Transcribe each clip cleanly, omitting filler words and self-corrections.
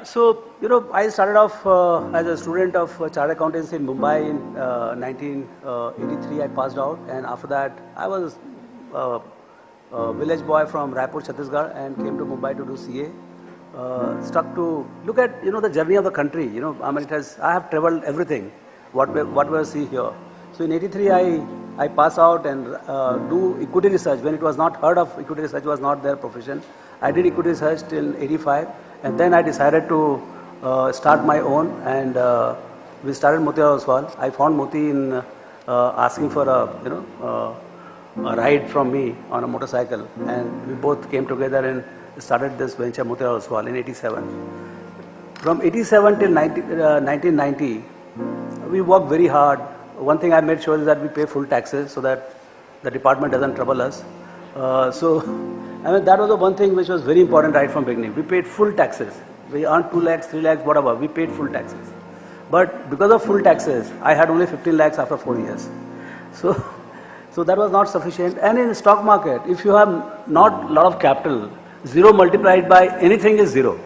So, I started off as a student of chartered accountancy in Mumbai in 1983. I passed out, and after that, I was a village boy from Raipur Chhattisgarh and came to Mumbai to do CA. Stuck to look at the journey of the country. I have traveled everything. What we see here. So in '83, I pass out and do equity research when it was not heard of. Equity research was not their profession. I did equity research till '85. And then I decided to start my own, and we started Motilal Oswal. I found Moti in asking for a ride from me on a motorcycle, and we both came together and started this venture Motilal Oswal in '87. From '87 till 1990, we worked very hard. One thing I made sure is that we pay full taxes so that the department doesn't trouble us. That was the one thing which was very important right from beginning. We paid full taxes. We earned 2 lakhs, 3 lakhs, whatever. We paid full taxes. But because of full taxes, I had only 15 lakhs after 4 years. So that was not sufficient. And in the stock market, if you have not a lot of capital, 0 multiplied by anything is 0.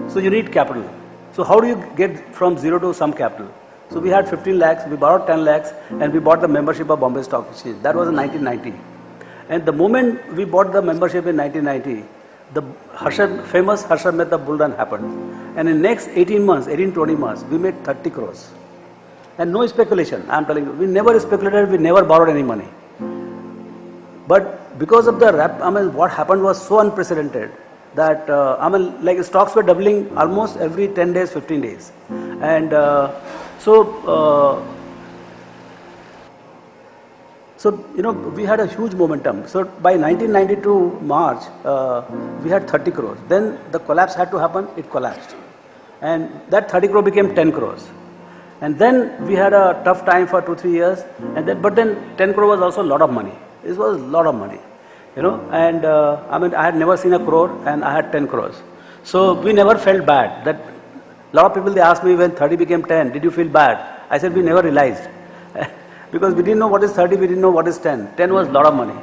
So you need capital. So how do you get from 0 to some capital? So we had 15 lakhs, we borrowed 10 lakhs, and we bought the membership of Bombay Stock Exchange. That was in 1990. And the moment we bought the membership in 1990, the famous Harshad Mehta bull run happened. And in next 18-20 months, we made 30 crores. And no speculation, I am telling you. We never speculated, we never borrowed any money. But because of the what happened was so unprecedented that, like stocks were doubling almost every 10 days, 15 days. And So, we had a huge momentum. So, by 1992 March, we had 30 crores. Then the collapse had to happen, it collapsed. And that 30 crore became 10 crores. And then we had a tough time for 2-3 years. But then 10 crore was also a lot of money. This was a lot of money, And I had never seen a crore and I had 10 crores. So, we never felt bad. That a lot of people, they asked me when 30 became 10, did you feel bad? I said, we never realized. Because we didn't know what is 30, we didn't know what is 10. 10 was a lot of money.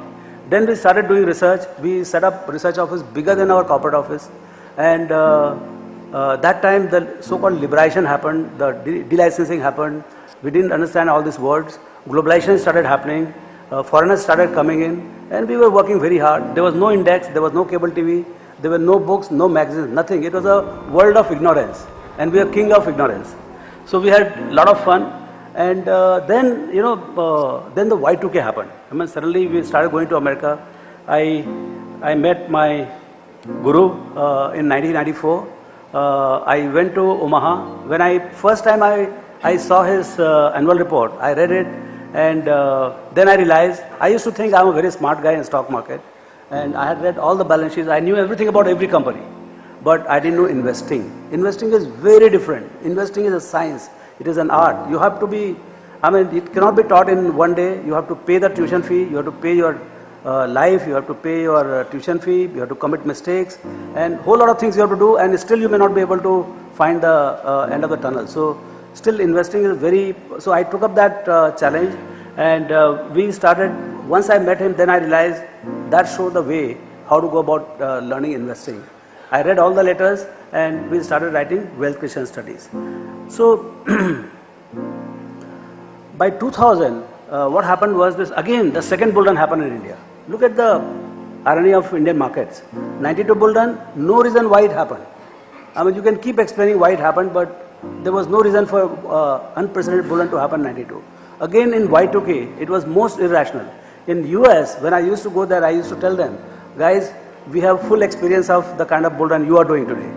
Then we started doing research. We set up a research office bigger than our corporate office. And that time the so-called liberation happened, the delicensing happened. We didn't understand all these words. Globalization started happening. Foreigners started coming in. And we were working very hard. There was no index, there was no cable TV, there were no books, no magazines, nothing. It was a world of ignorance. And we are king of ignorance. So we had a lot of fun. And then the Y2K happened. Suddenly we started going to America. I met my guru in 1994. I went to Omaha. When first time I saw his annual report, I read it, and then I realized, I used to think I'm a very smart guy in stock market, and I had read all the balance sheets. I knew everything about every company, but I didn't know investing. Investing is very different. Investing is a science. It is an art. You have to be, it cannot be taught in one day. You have to pay the tuition fee, you have to pay your life, you have to pay your tuition fee, you have to commit mistakes, and whole lot of things you have to do, and still you may not be able to find the end of the tunnel. So still investing is so I took up that challenge, and we started, once I met him, then I realized that showed the way how to go about learning investing. I read all the letters, and we started writing wealth creation studies. So, by 2000, what happened was this, again, the second bull run happened in India. Look at the irony of Indian markets. 92 bull run, no reason why it happened. You can keep explaining why it happened, but there was no reason for unprecedented bull run to happen in 92. Again, in Y2K, it was most irrational. In US, when I used to go there, I used to tell them, guys, we have full experience of the kind of bull run you are doing today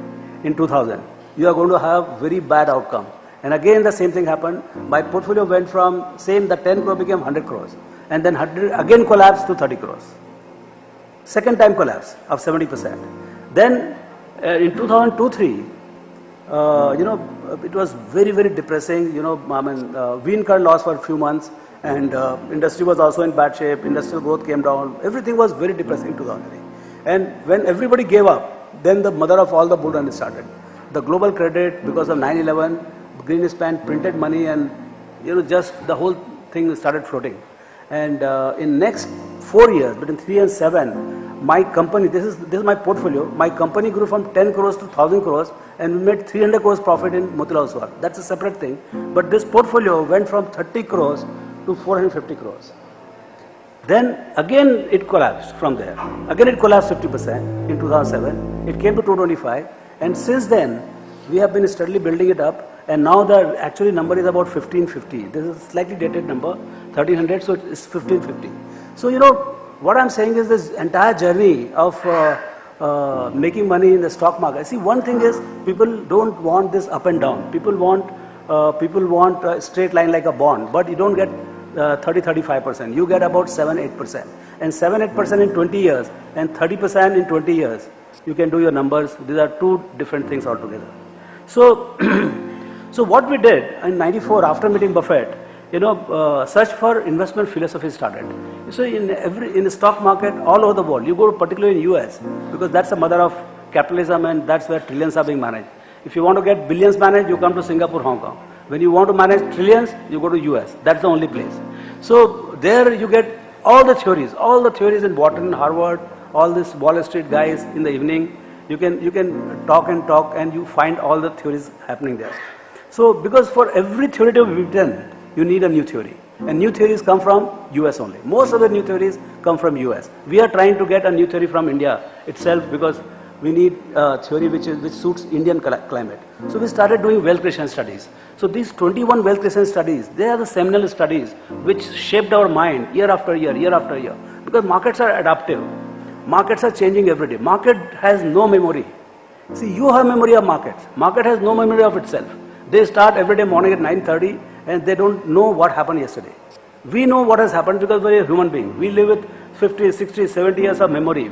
in 2000. You are going to have very bad outcome. And again the same thing happened. My portfolio went from the 10 crore became 100 crores. And then 100 again collapsed to 30 crores. Second time collapse of 70%. Then in 2002-03, it was very, very depressing. We incurred loss for a few months, and industry was also in bad shape. Industrial growth came down. Everything was very depressing in 2003. And when everybody gave up, then the mother of all the bull run started. The global credit, because of 9/11, Greenspan printed money, and just the whole thing started floating. And in next 4 years, between 3 and 7, my company, this is my portfolio. My company grew from 10 crores to 1,000 crores, and we made 300 crores profit in Motilal Oswal. That's a separate thing. But this portfolio went from 30 crores to 450 crores. Then again it collapsed from there. Again it collapsed 50% in 2007. It came to 225, and since then we have been steadily building it up. And now the actually number is about 1550. This is a slightly dated number, 1300, so it's 1550. So what I'm saying is this entire journey of making money in the stock market. See, one thing is people don't want this up and down. People want a straight line like a bond, but you don't get 30-35%. You get about 7-8%, and 7-8% in 20 years, and 30% in 20 years. You can do your numbers. These are two different things altogether. So. So what we did in '94 after meeting Buffett, search for investment philosophy started. So in the stock market all over the world, you go particularly in US, because that's the mother of capitalism and that's where trillions are being managed. If you want to get billions managed, you come to Singapore, Hong Kong. When you want to manage trillions, you go to US. That's the only place. So there you get all the theories in Wharton, Harvard, all these Wall Street guys in the evening. You can talk and you find all the theories happening there. So, because for every theory to be written, you need a new theory. And new theories come from US only. Most of the new theories come from US. We are trying to get a new theory from India itself because we need a theory which suits Indian climate. So we started doing wealth creation studies. So these 21 wealth creation studies, they are the seminal studies which shaped our mind year after year, year after year. Because markets are adaptive. Markets are changing every day. Market has no memory. See, you have memory of markets. Market has no memory of itself. They start every day morning at 9:30 and they don't know what happened yesterday. We know what has happened because we are a human being. We live with 50, 60, 70 years of memory.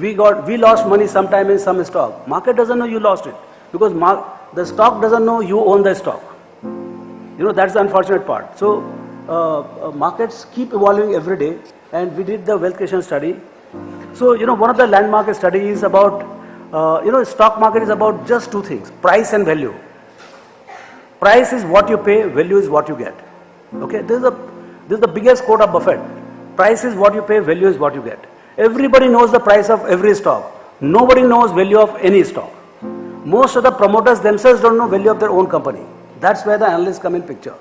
We lost money sometime in some stock. Market doesn't know you lost it because the stock doesn't know you own the stock. That's the unfortunate part. So markets keep evolving every day, and we did the wealth creation study. So one of the landmark studies about stock market is about just two things: price and value. Price is what you pay, value is what you get. Okay, this is the biggest quote of Buffett. Price is what you pay, value is what you get. Everybody knows the price of every stock. Nobody knows value of any stock. Most of the promoters themselves don't know value of their own company. That's where the analysts come in picture.